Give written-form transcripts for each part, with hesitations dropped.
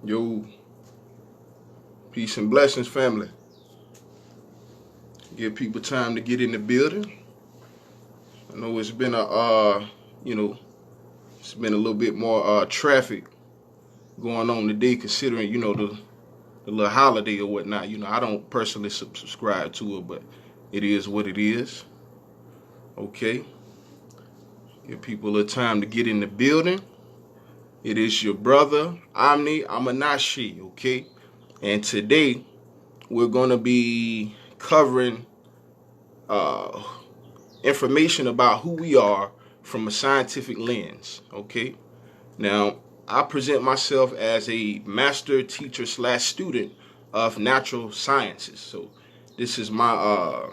Yo, peace and blessings, family. Give people time to get in the building. I know it's been it's been a little bit more traffic going on today, considering the little holiday or whatnot. I don't personally subscribe to it, but it is what it is. Okay, give people a little time to get in the building. It is your brother Omni Amanashi. Okay, and today we're gonna be covering information about who we are from a scientific lens. Okay, now I present myself as a master teacher / student of natural sciences. So this is my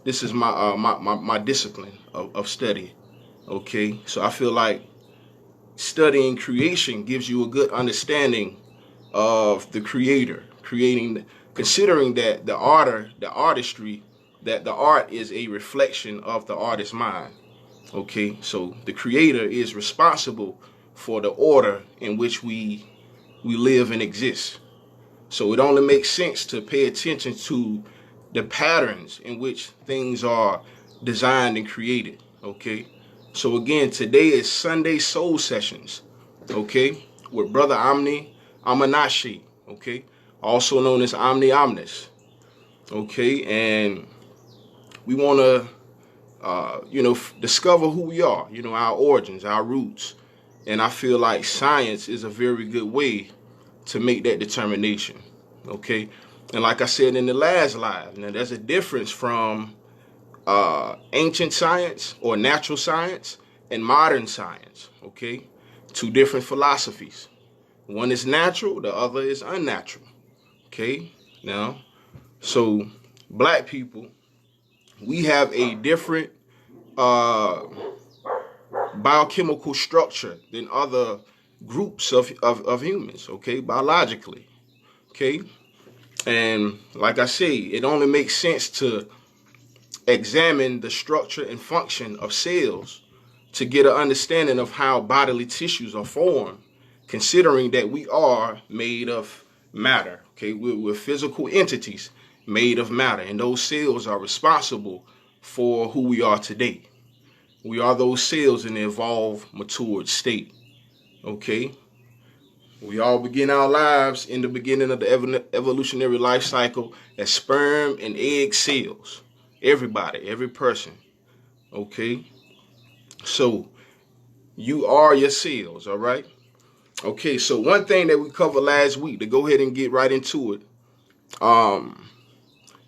my discipline of study. Okay, so I feel like studying creation gives you a good understanding of the creator, considering that the artistry, that the art is a reflection of the artist's mind. Okay, so the creator is responsible for the order in which we live and exist. So it only makes sense to pay attention to the patterns in which things are designed and created. Okay, so again, today is Sunday Soul Sessions. Okay, with Brother Omni Amanashi. Okay, also known as Omni Omnis. Okay, and we want to discover who we are, our origins, our roots. And I feel like science is a very good way to make that determination. Okay, and like I said in the last live, now there's a difference from ancient science or natural science and modern science. Okay, two different philosophies. One is natural, the other is unnatural. Okay, now, so black people, we have a different biochemical structure than other groups of humans, okay, biologically. Okay, and like I say, it only makes sense to examine the structure and function of cells to get an understanding of how bodily tissues are formed, considering that we are made of matter. Okay, we're physical entities made of matter, and those cells are responsible for who we are today. We are those cells in the evolved, matured state. Okay, we all begin our lives in the beginning of the evolutionary life cycle as sperm and egg cells. Everybody, every person. Okay, so you are your cells. All right. Okay, so one thing that we covered last week, to go ahead and get right into it,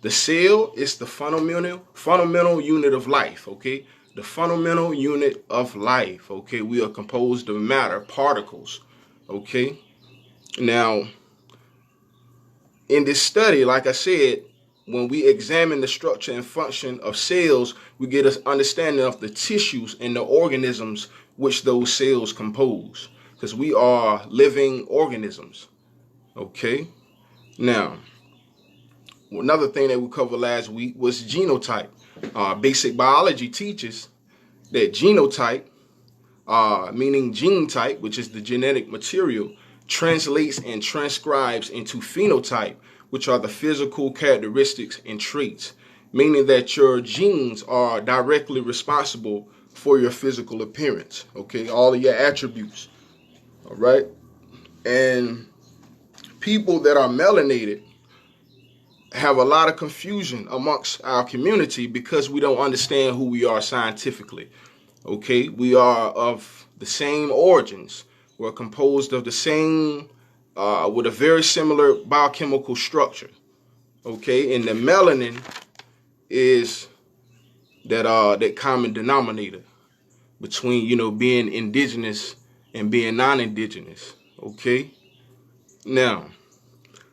the cell is the fundamental unit of life. Okay, the fundamental unit of life. Okay, we are composed of matter, particles. Okay, now in this study, like I said, when we examine the structure and function of cells, we get an understanding of the tissues and the organisms which those cells compose, because we are living organisms. Okay, now another thing that we covered last week was genotype. Basic biology teaches that genotype, meaning gene type, which is the genetic material, translates and transcribes into phenotype, which are the physical characteristics and traits, meaning that your genes are directly responsible for your physical appearance. Okay, all of your attributes. All right, and people that are melanated have a lot of confusion amongst our community because we don't understand who we are scientifically. Okay, we are of the same origins. We're composed of the same, with a very similar biochemical structure. Okay, and the melanin is that common denominator between being indigenous and being non-indigenous. Okay, now,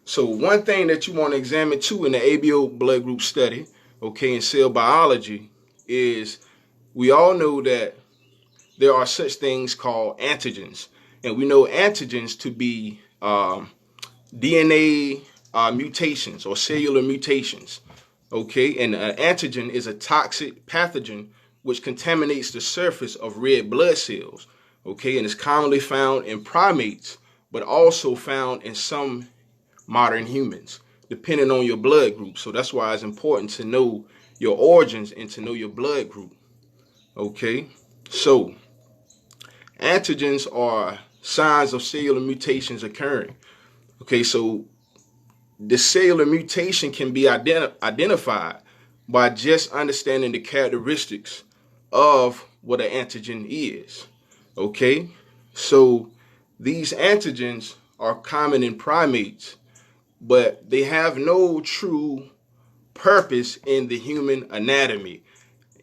so one thing that you want to examine too in the ABO blood group study, okay, in cell biology, is we all know that there are such things called antigens. And we know antigens to be DNA mutations or cellular mutations. Okay, and an antigen is a toxic pathogen which contaminates the surface of red blood cells. Okay, and it's commonly found in primates but also found in some modern humans, depending on your blood group. So that's why it's important to know your origins and to know your blood group. Okay, so antigens are signs of cellular mutations occurring. Okay, so the cellular mutation can be identified by just understanding the characteristics of what an antigen is. Okay, so these antigens are common in primates, but they have no true purpose in the human anatomy.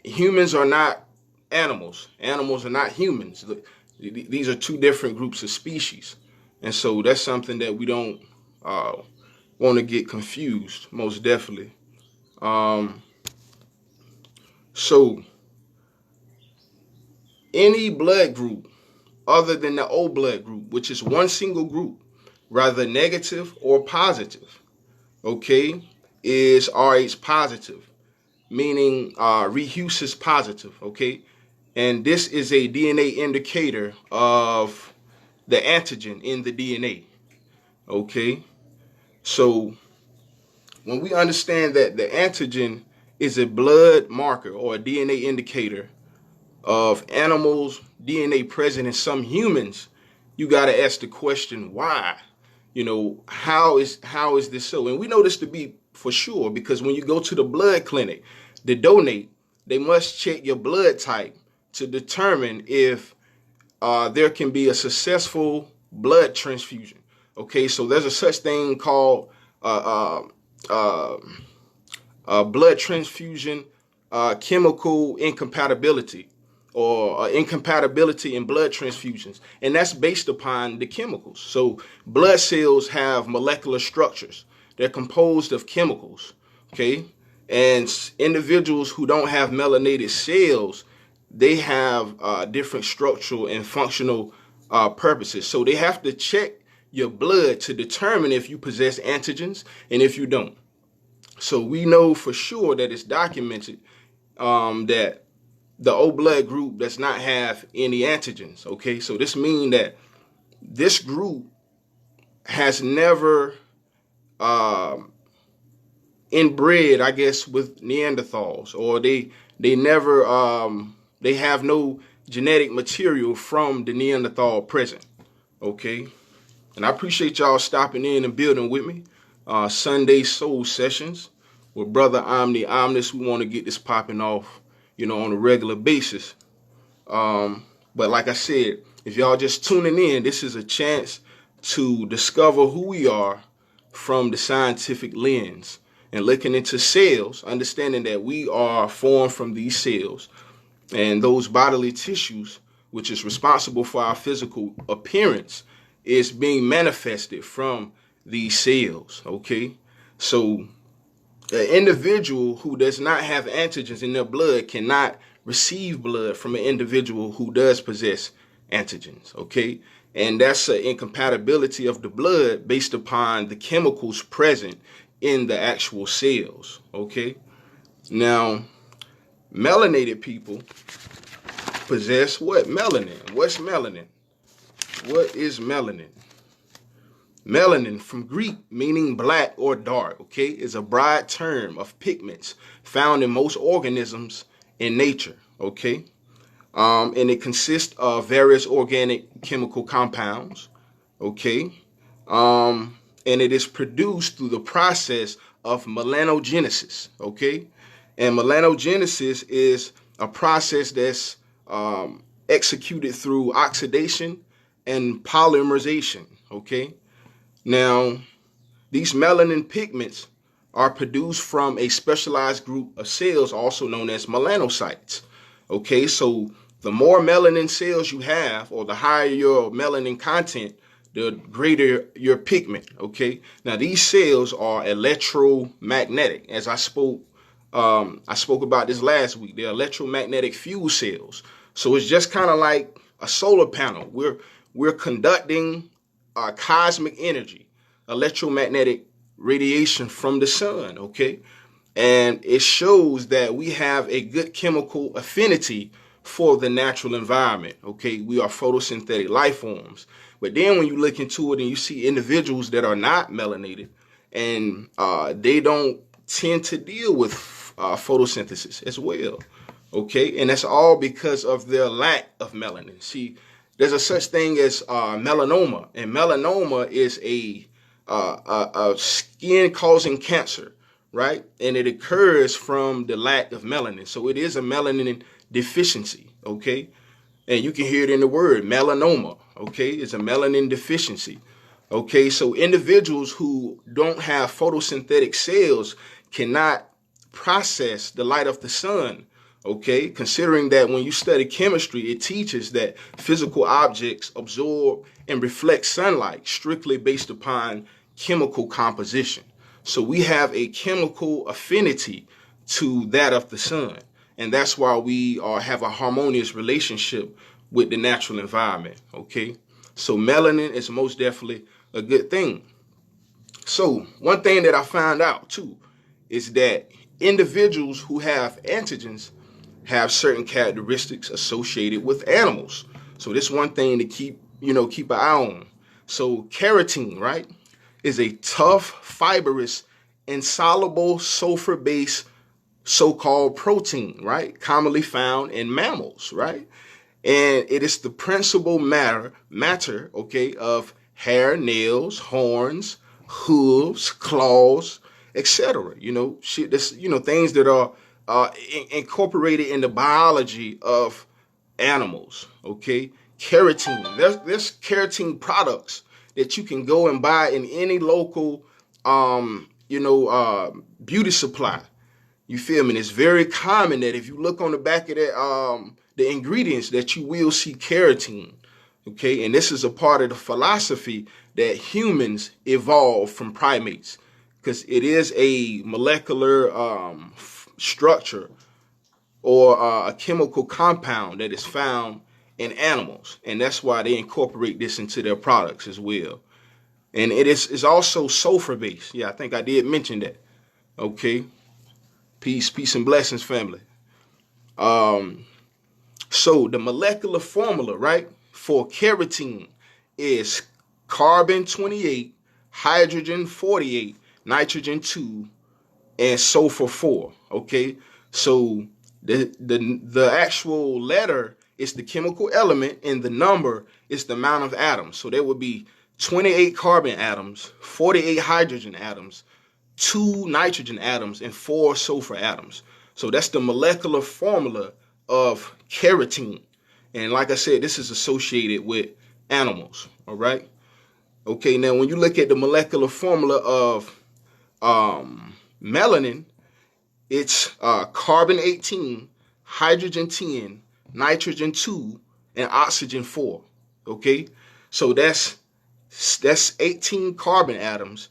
Humans are not animals. Animals are not humans. These are two different groups of species. And so that's something that we don't want to get confused, most definitely. So any blood group other than the O blood group, which is one single group, rather negative or positive, okay, is Rh positive, meaning rhesus positive, okay? And this is a DNA indicator of the antigen in the DNA, okay? So when we understand that the antigen is a blood marker or a DNA indicator of animals' DNA present in some humans, you got to ask the question, why? You know, how is this so? And we know this to be for sure because when you go to the blood clinic to donate, they must check your blood type to determine if there can be a successful blood transfusion. Okay, so there's a such thing called blood transfusion chemical incompatibility, or incompatibility in blood transfusions, and that's based upon the chemicals. So blood cells have molecular structures. They're composed of chemicals, okay? And individuals who don't have melanated cells, they have different structural and functional purposes. So they have to check your blood to determine if you possess antigens and if you don't. So we know for sure that it's documented that the O blood group does not have any antigens. Okay, so this means that this group has never inbred, I guess, with Neanderthals, or they never they have no genetic material from the Neanderthal present. Okay, and I appreciate y'all stopping in and building with me. Sunday Soul Sessions with Brother Omni Omnis. We want to get this popping off, you know, on a regular basis. But like I said, if y'all just tuning in, this is a chance to discover who we are from the scientific lens and looking into cells, understanding that we are formed from these cells and those bodily tissues, which is responsible for our physical appearance, is being manifested from these cells. Okay, so an individual who does not have antigens in their blood cannot receive blood from an individual who does possess antigens. Okay, and that's an incompatibility of the blood based upon the chemicals present in the actual cells. Okay, now melanated people possess what? Melanin. What's melanin? What is melanin? Melanin, from Greek meaning black or dark, okay, is a broad term of pigments found in most organisms in nature, okay? And it consists of various organic chemical compounds, okay? And it is produced through the process of melanogenesis, okay? And melanogenesis is a process that's executed through oxidation and polymerization, okay? Now, these melanin pigments are produced from a specialized group of cells, also known as melanocytes. Okay, so the more melanin cells you have, or the higher your melanin content, the greater your pigment. Okay, now these cells are electromagnetic. As I spoke about this last week. They're electromagnetic fuel cells. So it's just kind of like a solar panel. We're conducting cosmic energy, electromagnetic radiation from the sun, okay? And it shows that we have a good chemical affinity for the natural environment. Okay, we are photosynthetic life forms. But then when you look into it and you see individuals that are not melanated, and they don't tend to deal with photosynthesis as well. Okay, and that's all because of their lack of melanin. See, there's a such thing as melanoma, and melanoma is a skin-causing cancer, right? And it occurs from the lack of melanin. So it is a melanin deficiency, okay? And you can hear it in the word melanoma, okay? It's a melanin deficiency, okay? So individuals who don't have photosynthetic cells cannot process the light of the sun, okay? Considering that when you study chemistry, it teaches that physical objects absorb and reflect sunlight strictly based upon chemical composition. So we have a chemical affinity to that of the sun. And that's why we have a harmonious relationship with the natural environment, okay? So melanin is most definitely a good thing. So one thing that I found out too is that individuals who have antigens have certain characteristics associated with animals. So this one thing to keep an eye on. So keratin, right, is a tough, fibrous, insoluble sulfur-based so-called protein, right, commonly found in mammals, right? And it is the principal matter, okay, of hair, nails, horns, hooves, claws, etc. Things that are incorporated in the biology of animals, okay? Keratin, there's keratin products that you can go and buy in any local, beauty supply. You feel me? And it's very common that if you look on the back of that, the ingredients, that you will see keratin, okay? And this is a part of the philosophy that humans evolved from primates, because it is a molecular structure or a chemical compound that is found in animals. And that's why they incorporate this into their products as well. And it's also sulfur-based. Yeah, I think I did mention that. Okay. Peace and blessings, family. So the molecular formula, right, for keratin is carbon 28, hydrogen 48, nitrogen 2, and sulfur 4. Okay, so the actual letter is the chemical element, and the number is the amount of atoms. So there would be 28 carbon atoms, 48 hydrogen atoms, 2 nitrogen atoms, and 4 sulfur atoms. So that's the molecular formula of keratin. And like I said, this is associated with animals, all right? Okay, now when you look at the molecular formula of melanin, it's carbon 18, hydrogen 10, nitrogen 2, and oxygen 4, okay? So that's 18 carbon atoms,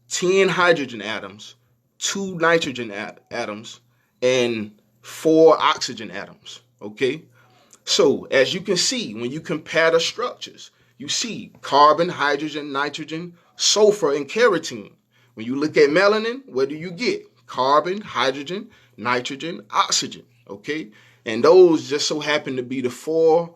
10 hydrogen atoms, 2 nitrogen atoms, and 4 oxygen atoms, okay? So as you can see, when you compare the structures, you see carbon, hydrogen, nitrogen, sulfur, and keratin. When you look at melanin, what do you get? Carbon, hydrogen, nitrogen, oxygen, okay? And those just so happen to be the 4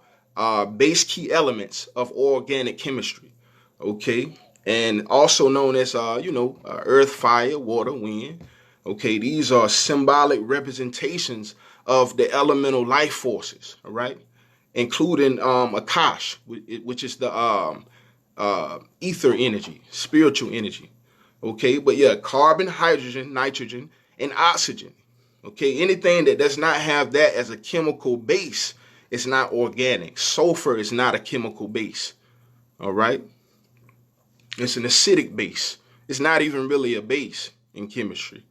base key elements of organic chemistry, okay? And also known as, earth, fire, water, wind. Okay, these are symbolic representations of the elemental life forces, all right? Including Akash, which is the ether energy, spiritual energy. Okay, but yeah, carbon, hydrogen, nitrogen, and oxygen. Okay, anything that does not have that as a chemical base is not organic. Sulfur is not a chemical base, all right? It's an acidic base. It's not even really a base in chemistry.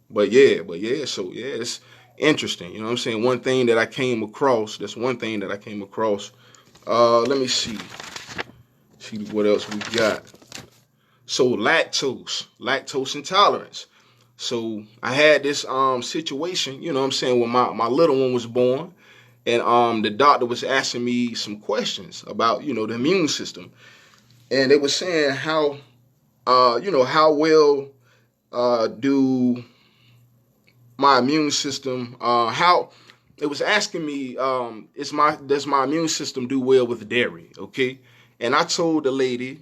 But yeah, so yeah, it's interesting. You know what I'm saying? One thing that I came across, let me see what else we got. So lactose intolerance. So I had this situation, you know what I'm saying, when my little one was born, and the doctor was asking me some questions about, the immune system. And they were saying how well do my immune system, how it was asking me, does my immune system do well with dairy? Okay. And I told the lady,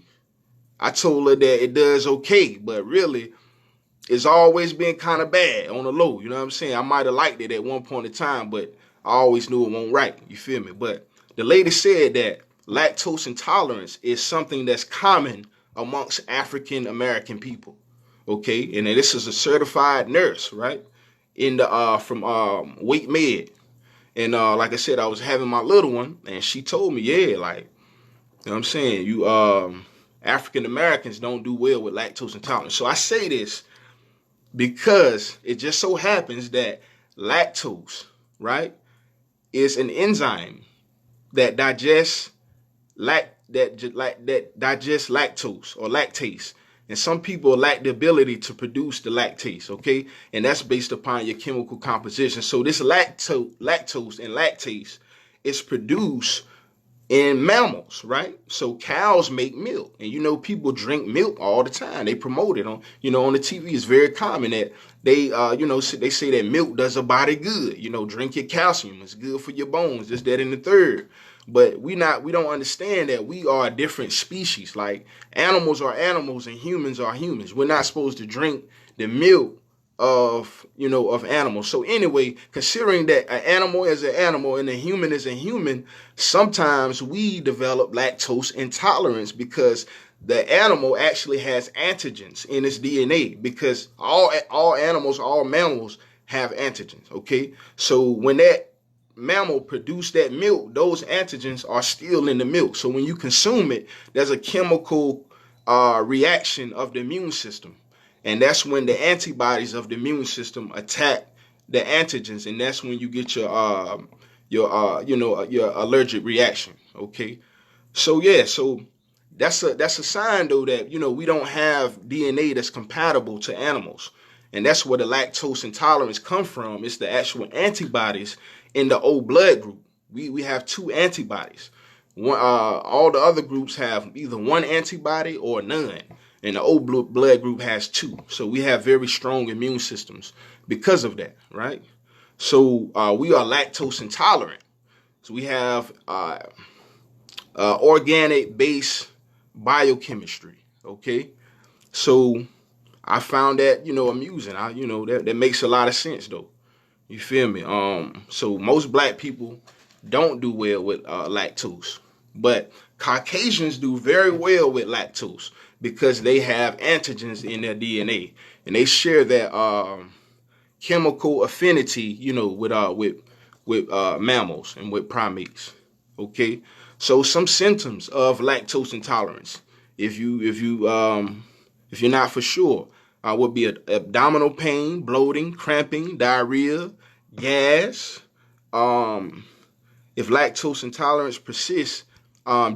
I told her that it does okay, but really it's always been kind of bad on the low. You know what I'm saying? I might have liked it at one point in time, but I always knew it wasn't right. You feel me? But the lady said that lactose intolerance is something that's common amongst African American people. Okay, and this is a certified nurse, right? In the from Wake Med, and like I said, I was having my little one, and she told me, yeah, like, you know what I'm saying, you African Americans don't do well with lactose intolerance. So I say this because it just so happens that lactose, right, is an enzyme that digests that digests lactose or lactase. And some people lack the ability to produce the lactase, okay? And that's based upon your chemical composition. So this lactose and lactase is produced in mammals, right? So cows make milk, and you know people drink milk all the time. They promote it on, you know, on the TV. It's very common that they, you know, they say that milk does a body good. You know, drink your calcium. It's good for your bones. This, that, and the third. But we don't understand that we are a different species. Like animals are animals and humans are humans. We're not supposed to drink the milk of, you know, of animals. So anyway, considering that an animal is an animal and a human is a human, sometimes we develop lactose intolerance because the animal actually has antigens in its DNA, because all animals, all mammals have antigens. Okay, so when that mammal produce that milk, those antigens are still in the milk. So when you consume it, there's a chemical reaction of the immune system. And that's when the antibodies of the immune system attack the antigens, and that's when you get your your allergic reaction. Okay, so yeah, so that's a sign though that, you know, we don't have DNA that's compatible to animals, and that's where the lactose intolerance come from. It's the actual antibodies in the O blood group. We have two antibodies. One, all the other groups have either one antibody or none, and the O blood group has two. So we have very strong immune systems because of that, right? So we are lactose intolerant. So we have organic based biochemistry. Okay, so I found that, you know, amusing. You know, that makes a lot of sense though. You feel me? So most black people don't do well with lactose, but Caucasians do very well with lactose because they have antigens in their DNA, and they share that chemical affinity, you know, with mammals and with primates. Okay, so some symptoms of lactose intolerance, if you're not for sure, would be abdominal pain, bloating, cramping, diarrhea, gas. If lactose intolerance persists,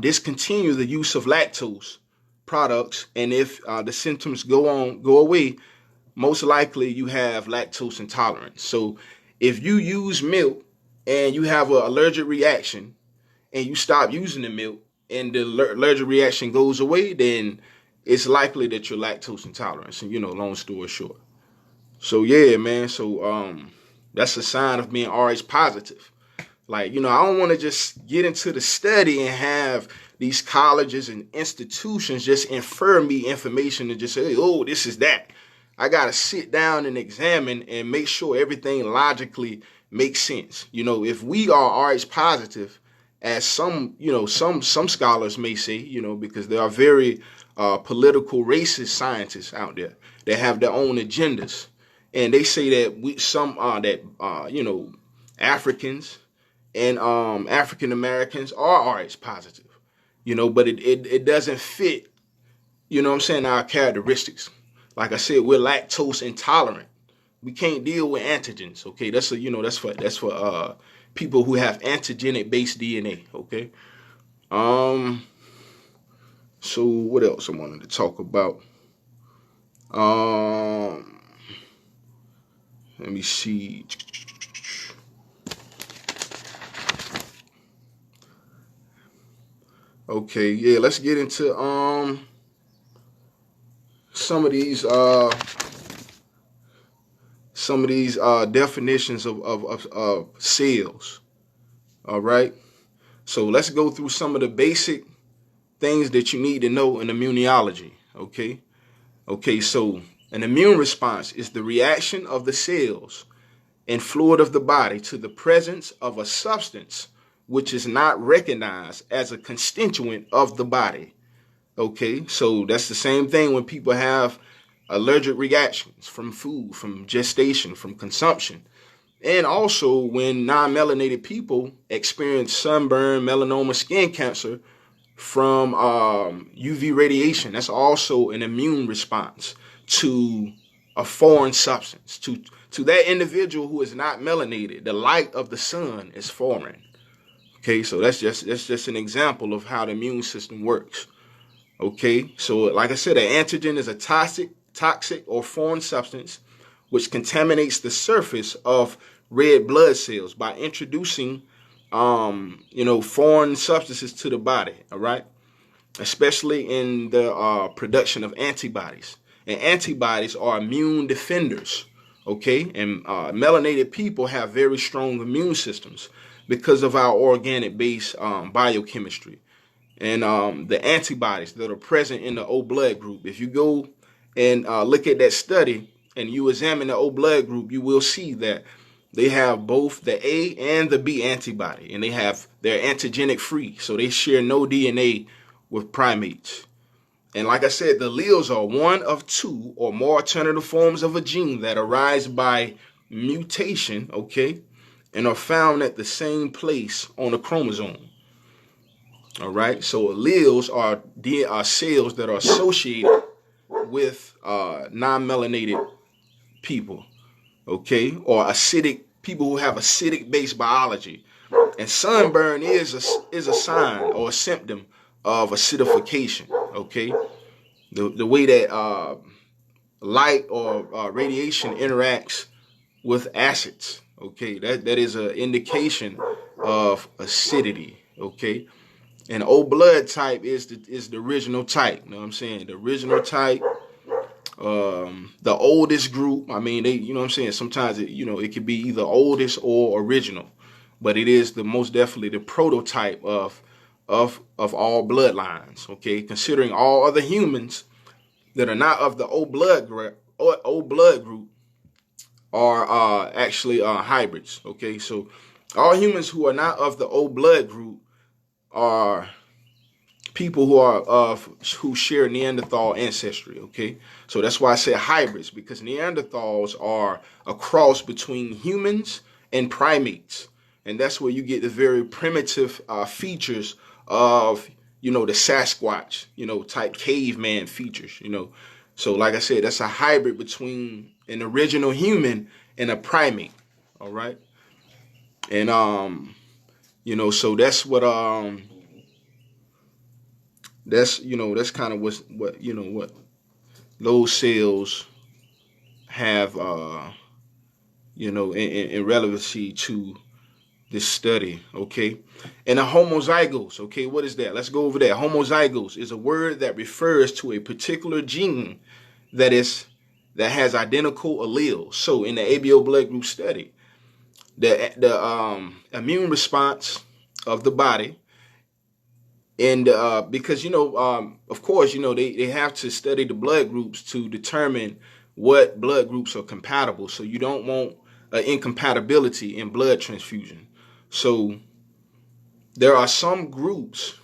discontinue the use of lactose products, and if the symptoms go away, most likely you have lactose intolerance. So if you use milk and you have an allergic reaction and you stop using the milk and the allergic reaction goes away, then it's likely that you're lactose intolerant. And, you know, long story short. So yeah, man. So that's a sign of being RH positive. Like, you know, I don't want to just get into the study and have these colleges and institutions just infer me information and just say, oh, this is that. I got to sit down and examine and make sure everything logically makes sense. You know, if we are RH positive, as some, you know, some scholars may say, you know, because there are very political racist scientists out there that have their own agendas. And they say that you know, Africans and African Americans are RH positive, you know, but it doesn't fit, you know what I'm saying, our characteristics. Like I said, we're lactose intolerant. We can't deal with antigens. Okay, that's for people who have antigenic based DNA. Okay. So what else I wanted to talk about? Let me see. Okay, yeah, let's get into some of these definitions of cells. All right. So let's go through some of the basic things that you need to know in immunology. Okay. Okay. So an immune response is the reaction of the cells and fluid of the body to the presence of a substance which is not recognized as a constituent of the body. Okay, so that's the same thing when people have allergic reactions from food, from gestation, from consumption. And also when non-melanated people experience sunburn, melanoma, skin cancer from UV radiation. That's also an immune response to a foreign substance. To that individual who is not melanated, the light of the sun is foreign. Okay, so that's just an example of how the immune system works. Okay, so like I said, an antigen is a toxic or foreign substance which contaminates the surface of red blood cells by introducing, foreign substances to the body. All right, especially in the production of antibodies. And antibodies are immune defenders. Okay, and melanated people have very strong immune systems because of our organic-based biochemistry. And the antibodies that are present in the O blood group. If you go and look at that study and you examine the O blood group, you will see that they have both the A and the B antibody, and they're antigenic free, so they share no DNA with primates. And like I said, the alleles are one of two or more alternative forms of a gene that arise by mutation, okay, and are found at the same place on a chromosome. All right, so alleles are cells that are associated with non-melanated people, okay, or acidic people who have acidic-based biology. And sunburn is a sign or a symptom of acidification, okay. The way that light or radiation interacts with acids, okay, that is an indication of acidity, okay. And O blood type is the original type. You know what I'm saying? The original type, the oldest group. I mean, you know what I'm saying? Sometimes it could be either oldest or original, but it is the most definitely the prototype of all bloodlines. Okay, considering all other humans that are not of the O blood group are actually hybrids. Okay, so all humans who are not of the O blood group are people who share Neanderthal ancestry. Okay, so that's why I say hybrids, because Neanderthals are a cross between humans and primates, and that's where you get the very primitive features of the Sasquatch type caveman features. So like I said, that's a hybrid between an original human and a primate. All right, and so that's what that's kind of what those cells have in relevancy to this study. Okay, and a homozygous. Okay, what is that? Let's go over that. Homozygous is a word that refers to a particular gene that has identical alleles. So in the ABO blood group study, the immune response of the body, and because of course they have to study the blood groups to determine what blood groups are compatible. So you don't want incompatibility in blood transfusion. So there are some groups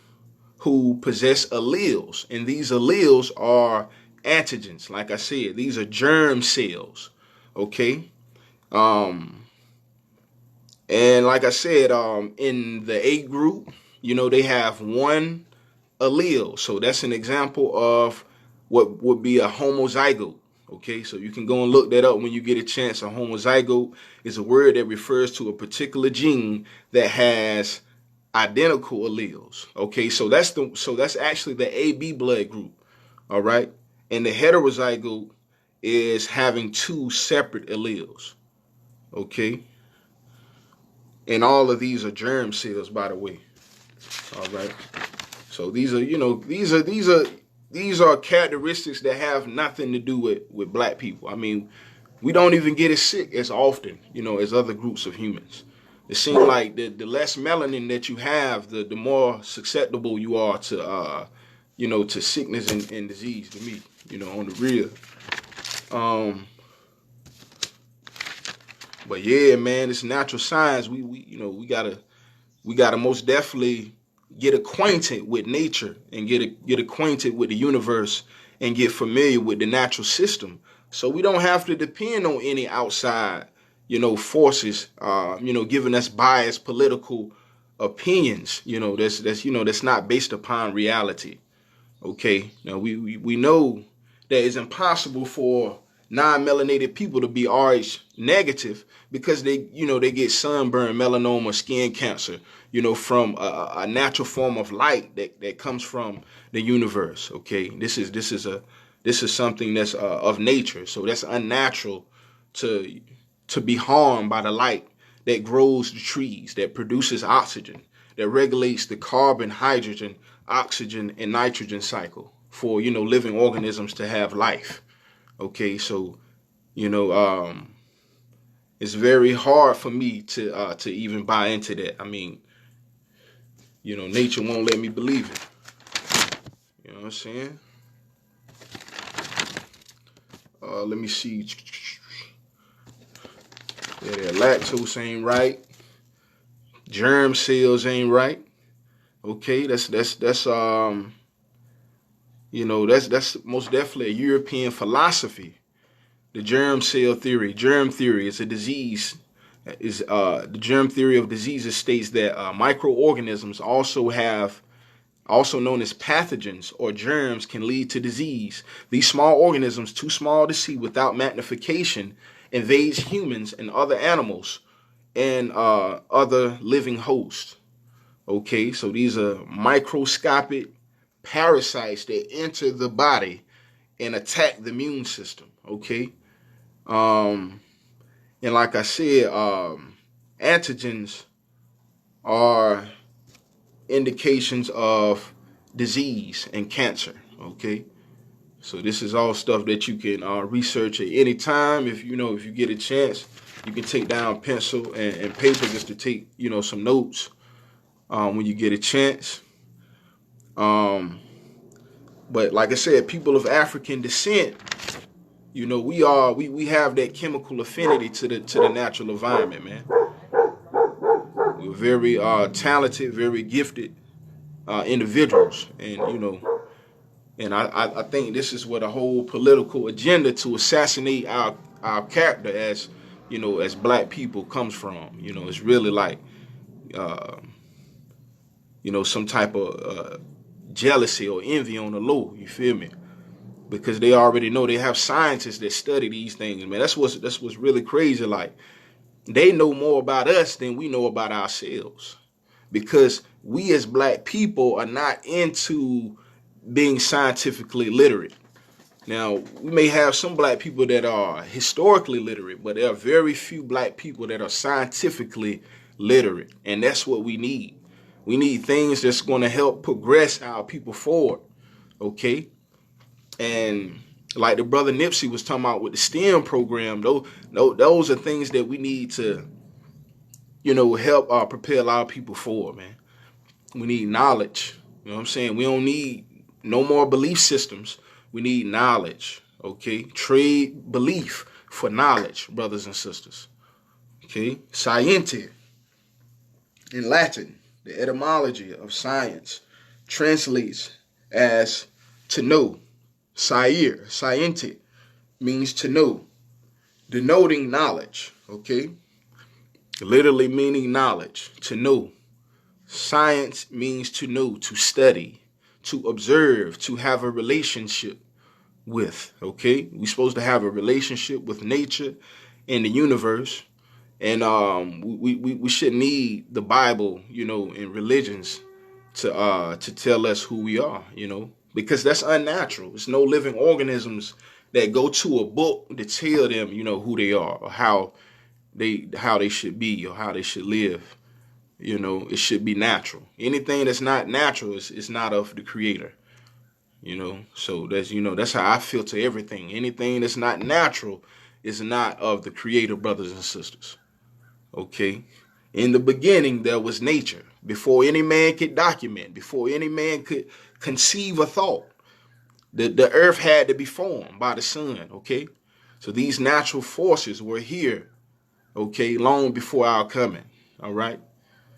who possess alleles, and these alleles are antigens. Like I said, these are germ cells. Okay. And like I said, in the A group, they have one allele. So that's an example of what would be a homozygote. Okay, so you can go and look that up when you get a chance. A homozygote is a word that refers to a particular gene that has identical alleles. Okay, so that's actually the AB blood group. All right, and the heterozygote is having two separate alleles. Okay. And all of these are germ cells, by the way. All right. So these are characteristics that have nothing to do with black people. I mean, We don't even get as sick as often, as other groups of humans. It seems like the less melanin that you have, the more susceptible you are to sickness and disease. To me, on the real. But yeah, man, it's natural science. We gotta most definitely get acquainted with nature and get acquainted with the universe and get familiar with the natural system, so we don't have to depend on any outside, forces, giving us biased political opinions, that's not based upon reality. Okay, now we know that it's impossible for non-melanated people to be Rh negative because they get sunburn, melanoma, skin cancer, from a natural form of light that comes from the universe. Okay, this is something that's of nature, so that's unnatural to be harmed by the light that grows the trees, that produces oxygen, that regulates the carbon, hydrogen, oxygen, and nitrogen cycle for living organisms to have life. Okay, so it's very hard for me to even buy into that. I mean, nature won't let me believe it. You know what I'm saying? Let me see. Yeah, that lactose ain't right. Germ cells ain't right. Okay, that's most definitely a European philosophy. The germ cell theory. Germ theory is a disease. The germ theory of diseases states that microorganisms also known as pathogens or germs, can lead to disease. These small organisms, too small to see without magnification, invades humans and other animals and other living hosts. Okay, so these are microscopic parasites that enter the body and attack the immune system. Okay, and like I said, antigens are indications of disease and cancer. Okay, so this is all stuff that you can research at any time. If you get a chance, you can take down pencil and paper just to take some notes when you get a chance. But like I said, people of African descent, we have that chemical affinity to the natural environment, man. We're very talented, very gifted individuals, and I think this is what a whole political agenda to assassinate our character as black people comes from. It's really like some type of jealousy or envy on the low. You feel me? Because they already know, they have scientists that study these things, man. That's what's really crazy. Like, they know more about us than we know about ourselves, because we as black people are not into being scientifically literate. Now, we may have some black people that are historically literate, but there are very few black people that are scientifically literate, and that's what we need. We need things that's going to help progress our people forward. Okay, and like the brother Nipsey was talking about with the STEM program, those are things that we need to, help propel our people forward, man. We need knowledge. You know what I'm saying? We don't need no more belief systems. We need knowledge. Okay? Trade belief for knowledge, brothers and sisters. Okay? Sciente, in Latin, the etymology of science translates as to know. Sciere, sciente, means to know, denoting knowledge. Okay? Literally meaning knowledge, to know. Science means to know, to study, to observe, to have a relationship with. Okay, we're supposed to have a relationship with nature and the universe, and we shouldn't need the Bible, and religions to tell us who we are, because that's unnatural. There's no living organisms that go to a book to tell them, who they are or how they should be or how they should live. It should be natural. Anything that's not natural is not of the creator. So that's how I feel to everything. Anything that's not natural is not of the Creator, brothers and sisters. Okay? In the beginning, there was nature. Before any man could document, before any man could conceive a thought, the earth had to be formed by the sun. Okay? So these natural forces were here, okay, long before our coming. All right?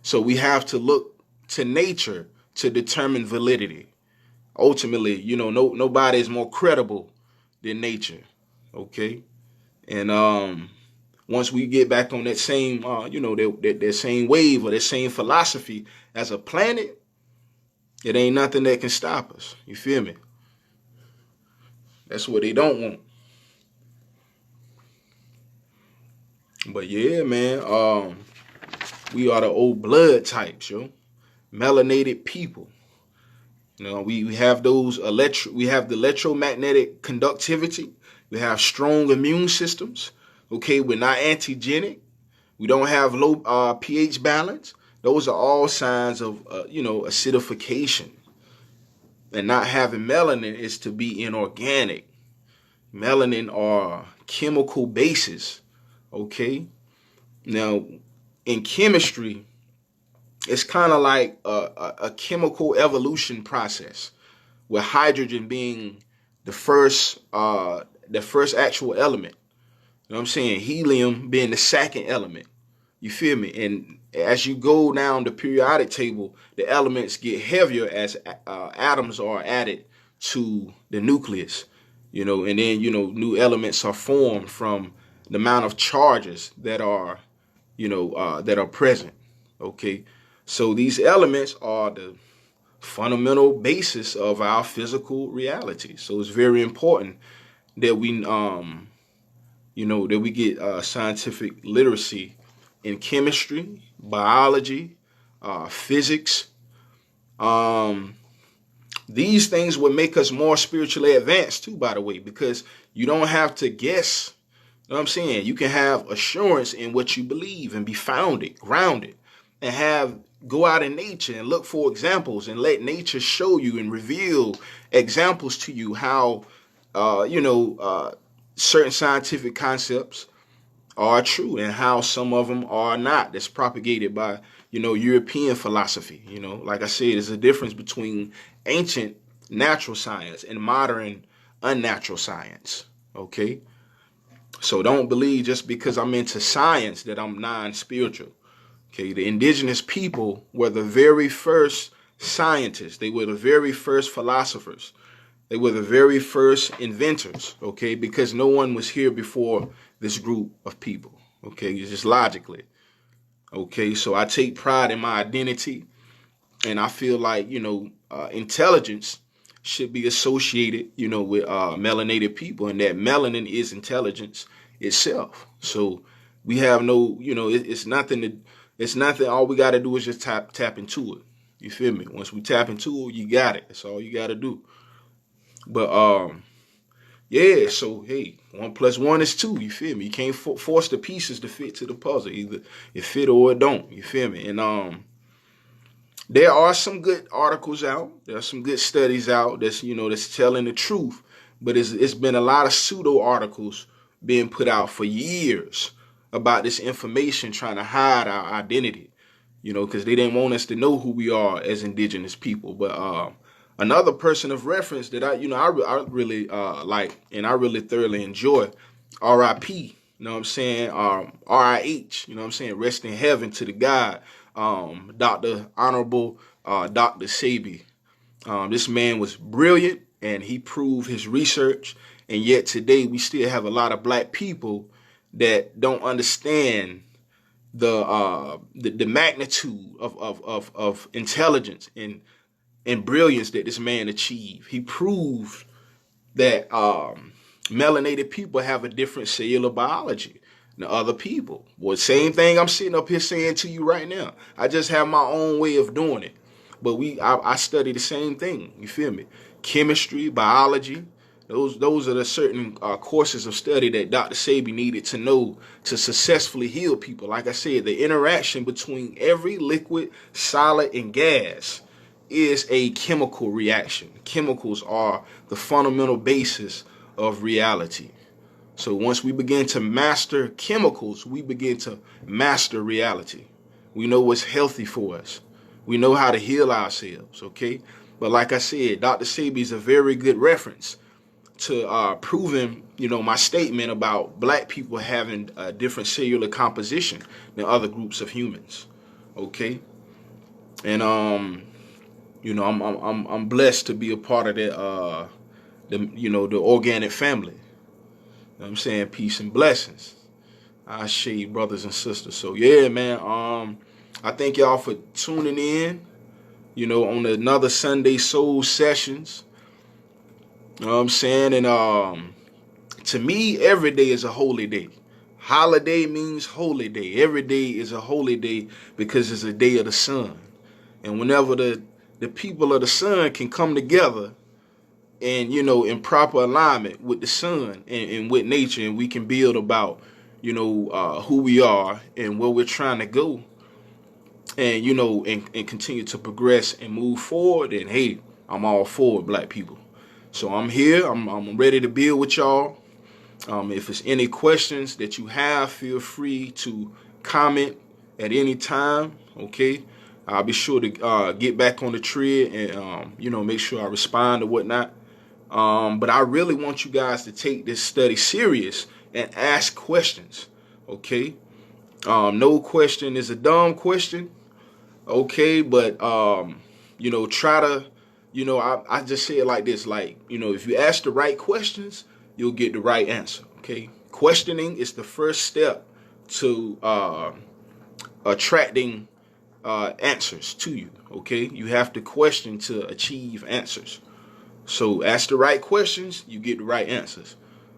So we have to look to nature to determine validity. Ultimately, nobody is more credible than nature. Okay? And once we get back on that same, that same wave or that same philosophy as a planet, it ain't nothing that can stop us. You feel me? That's what they don't want. But yeah, man, we are the old blood types, yo. Melanated people. We have those we have the electromagnetic conductivity. We have strong immune systems. Okay, we're not antigenic. We don't have low pH balance. Those are all signs of, acidification. And not having melanin is to be inorganic. Melanin are chemical bases. Okay. Now, in chemistry, it's kind of like a chemical evolution process, with hydrogen being the first actual element. You know what I'm saying? Helium being the second element. You feel me? And as you go down the periodic table, the elements get heavier as atoms are added to the nucleus. And then new elements are formed from the amount of charges that are present. Okay, so these elements are the fundamental basis of our physical reality. So it's very important that we get scientific literacy in chemistry, biology, physics. These things would make us more spiritually advanced too, by the way, because you don't have to guess. You know what I'm saying? You can have assurance in what you believe and be founded, grounded, and go out in nature and look for examples and let nature show you and reveal examples to you how, certain scientific concepts are true and how some of them are not. That's propagated by, European philosophy. Like I said, there's a difference between ancient natural science and modern unnatural science. Okay. So don't believe just because I'm into science that I'm non-spiritual. Okay, the indigenous people were the very first scientists. They were the very first philosophers. They were the very first inventors. Okay, because no one was here before this group of people. Okay, just logically. Okay, so I take pride in my identity, and I feel like intelligence should be associated, with melanated people, and that melanin is intelligence itself. So we have no, it's nothing. All we got to do is just tap into it. You feel me? Once we tap into it, you got it. That's all you got to do. But yeah. So hey, 1 + 1 is 2. You feel me? You can't force the pieces to fit to the puzzle. Either it fit or it don't. You feel me? And there are some good articles out. There are some good studies out that's telling the truth. But it's been a lot of pseudo articles being put out for years about this information, trying to hide our identity, because they didn't want us to know who we are as indigenous people. But another person of reference that I really like and I really thoroughly enjoy, R.I.P. You know what I'm saying? R.I.H. You know what I'm saying? Rest in heaven to the God. Dr. Honorable Dr. Sebi. This man was brilliant and he proved his research. And yet today we still have a lot of black people that don't understand the magnitude of intelligence and brilliance that this man achieved. He proved that melanated people have a different cellular biology than other people. Well, same thing I'm sitting up here saying to you right now. I just have my own way of doing it. But I study the same thing. You feel me? Chemistry, biology. Those are the certain courses of study that Dr. Sebi needed to know to successfully heal people. Like I said, the interaction between every liquid, solid, and gas is a chemical reaction. Chemicals are the fundamental basis of reality. So once we begin to master chemicals, we begin to master reality. We know what's healthy for us. We know how to heal ourselves, okay? But like I said, Dr. Sebi is a very good reference to proving, my statement about black people having a different cellular composition than other groups of humans, okay? And I'm blessed to be a part of that, the organic family. You know what I'm saying? Peace and blessings. I shade brothers and sisters. So yeah, man. I thank y'all for tuning in. On another Sunday Soul Sessions. You know what I'm saying? And to me, every day is a holy day. Holiday means holy day. Every day is a holy day because it's a day of the sun. And whenever the people of the sun can come together and, in proper alignment with the sun and with nature, and we can build about, who we are and where we're trying to go, and, and continue to progress and move forward, and hey, I'm all for it, black people. So I'm here. I'm ready to build with y'all. If there's any questions that you have, feel free to comment at any time, okay? I'll be sure to get back on the tread and, make sure I respond or whatnot. But I really want you guys to take this study serious and ask questions, okay? No question is a dumb question, okay? But, try to, I just say it like this, like, if you ask the right questions, you'll get the right answer, okay? Questioning is the first step to attracting answers to you, okay? You have to question to achieve answers. So ask the right questions, you get the right answers.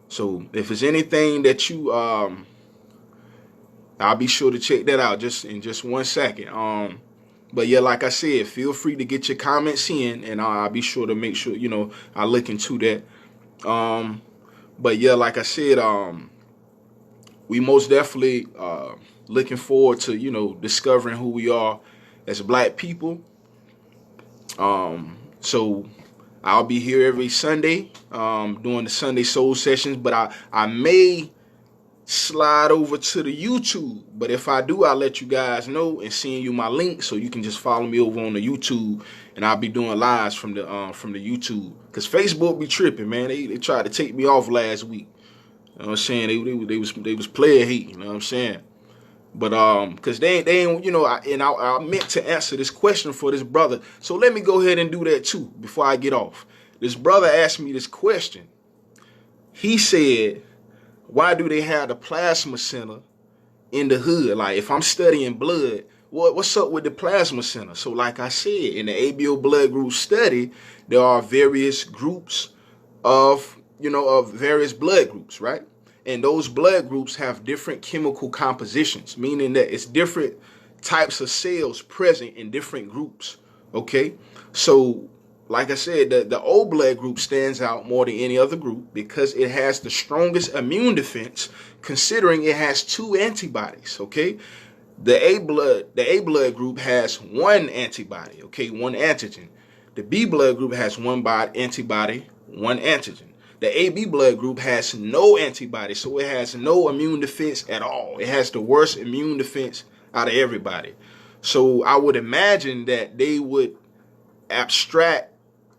So if there's anything that you, I'll be sure to check that out just in just 1 second. But yeah, like I said, feel free to get your comments in, and I'll be sure to make sure, I look into that. But yeah, like I said, we most definitely looking forward to, discovering who we are as black people. So I'll be here every Sunday doing the Sunday Soul Sessions, but I may slide over to the YouTube. But if I do, I'll let you guys know and send you my link so you can just follow me over on the YouTube, and I'll be doing lives from the YouTube. Cause Facebook be tripping, man. They tried to take me off last week. You know what I'm saying? They was player hating. You know what I'm saying? But cause they ain't, I meant to answer this question for this brother. So let me go ahead and do that too before I get off. This brother asked me this question. He said, why do they have the plasma center in the hood? Like, if I'm studying blood, what's up with the plasma center? So like I said, in the ABO blood group study, there are various groups of various blood groups, right? And those blood groups have different chemical compositions, meaning that it's different types of cells present in different groups, okay? So like I said, the O blood group stands out more than any other group because it has the strongest immune defense, considering it has 2 antibodies, okay? The A blood group has 1 antibody, okay, 1 antigen. The B blood group has 1 antibody, 1 antigen. The AB blood group has no antibody, so it has no immune defense at all. It has the worst immune defense out of everybody. So I would imagine that they would abstract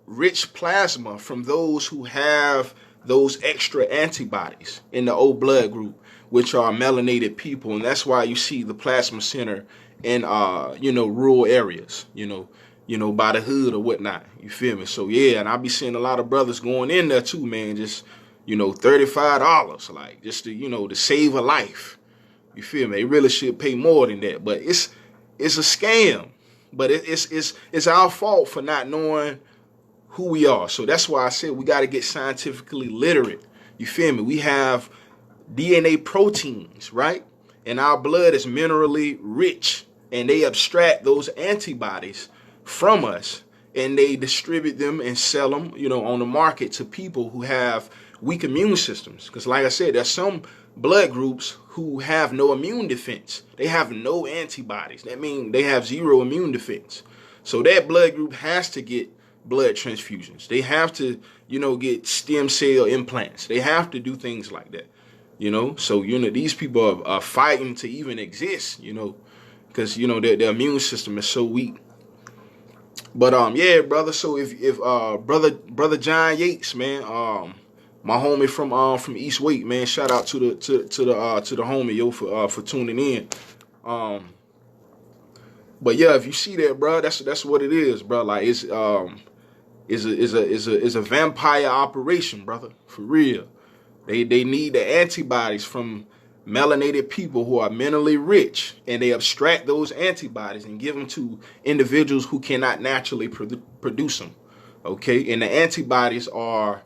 rich plasma from those who have those extra antibodies in the O blood group, which are melanated people. And that's why you see the plasma center in rural areas, by the hood or whatnot. You feel me? So yeah, and I be seeing a lot of brothers going in there too, man, just $35, like just to save a life. You feel me? They really should pay more than that. But it's a scam. But it's our fault for not knowing who we are. So that's why I said we got to get scientifically literate. You feel me? We have DNA proteins, right? And our blood is minerally rich, and they abstract those antibodies from us, and they distribute them and sell them, on the market to people who have weak immune systems. Because like I said, there's some blood groups who have no immune defense. They have no antibodies. That means they have 0 immune defense. So that blood group has to get blood transfusions. They have to, get stem cell implants. They have to do things like that. You know, so these people are fighting to even exist. Because their immune system is so weak. But yeah, brother. So if brother John Yates, man, my homie from East Wake, man, shout out to the homie, yo, for tuning in. But yeah, if you see that, bro, that's what it is, bro. Like it's a vampire operation, brother, for real. They need the antibodies from melanated people who are mentally rich, and they abstract those antibodies and give them to individuals who cannot naturally produce them. Okay, and the antibodies are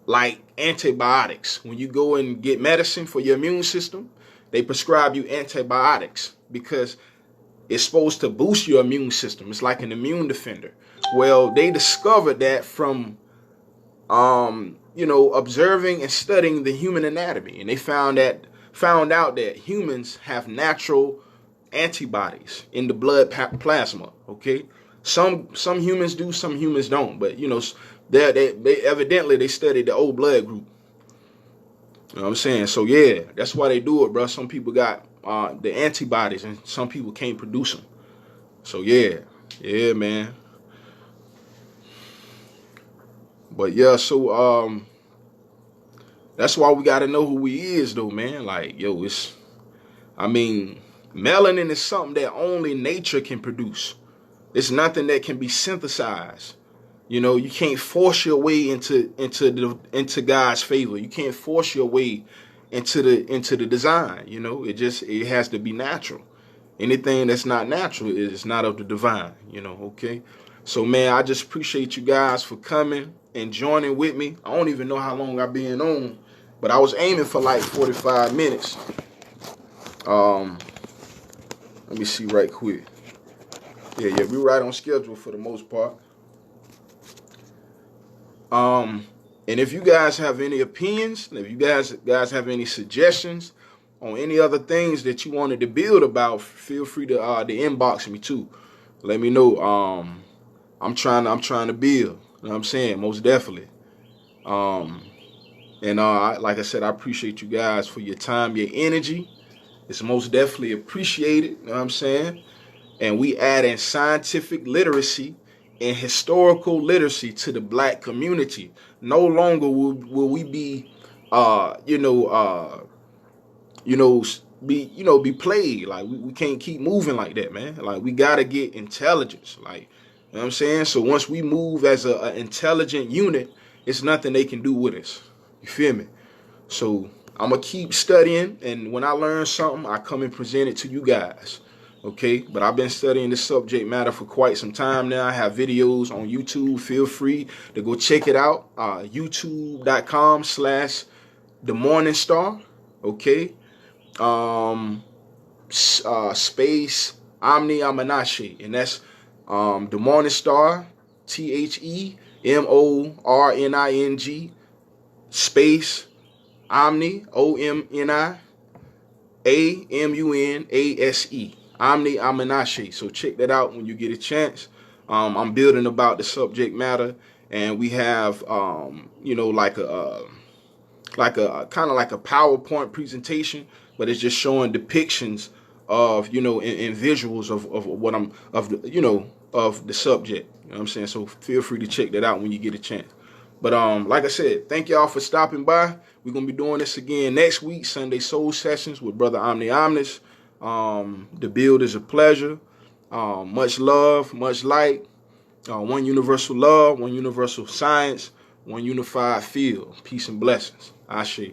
like antibiotics. When you go and get medicine for your immune system, they prescribe you antibiotics because it's supposed to boost your immune system. It's like an immune defender. Well, they discovered that from observing and studying the human anatomy, and they found out that humans have natural antibodies in the blood plasma. Okay, some humans do, some humans don't, but they evidently they studied the old blood group. You know what I'm saying? So yeah, that's why they do it, bro. Some people got the antibodies, and some people can't produce them. So yeah, man. But yeah, so that's why we gotta know who he is, though, man. Like, melanin is something that only nature can produce. It's nothing that can be synthesized. You can't force your way into God's favor. You can't force your way into the design. It has to be natural. Anything that's not natural is not of the divine. Okay. So man, I just appreciate you guys for coming and joining with me. I don't even know how long I've been on, but I was aiming for like 45 minutes. Let me see right quick. Yeah, we're right on schedule for the most part. And if you guys have any opinions, if you guys have any suggestions on any other things that you wanted to build about, feel free to inbox me too. Let me know. I'm trying to build. You know what I'm saying? Most definitely. Like I said, I appreciate you guys for your time, your energy. It's most definitely appreciated. You know what I'm saying? And we add in scientific literacy and historical literacy to the black community. No longer will we be be played. Like we can't keep moving like that, man. Like we gotta get intelligence. Like, you know what I'm saying? So once we move as an intelligent unit, it's nothing they can do with us. You feel me? So I'm gonna keep studying, and when I learn something, I come and present it to you guys. Okay, but I've been studying this subject matter for quite some time now. I have videos on YouTube. Feel free to go check it out. YouTube.com/TheMorningStar. Okay. Space Omni Amanashi, and that's The Morning Star, TheMorning space Omni OMNIAMUNASE, Omni Amanashi. So check that out when you get a chance. I'm building about the subject matter, and we have like a kind of like a PowerPoint presentation, but it's just showing depictions of in visuals of what I'm of the subject. You know what I'm saying? So feel free to check that out when you get a chance. But like I said, thank y'all for stopping by. We're gonna be doing this again next week, Sunday Soul Sessions with Brother Omni Omnis. The build is a pleasure. Much love, much light. One universal love, one universal science, one unified field. Peace and blessings. Ashe.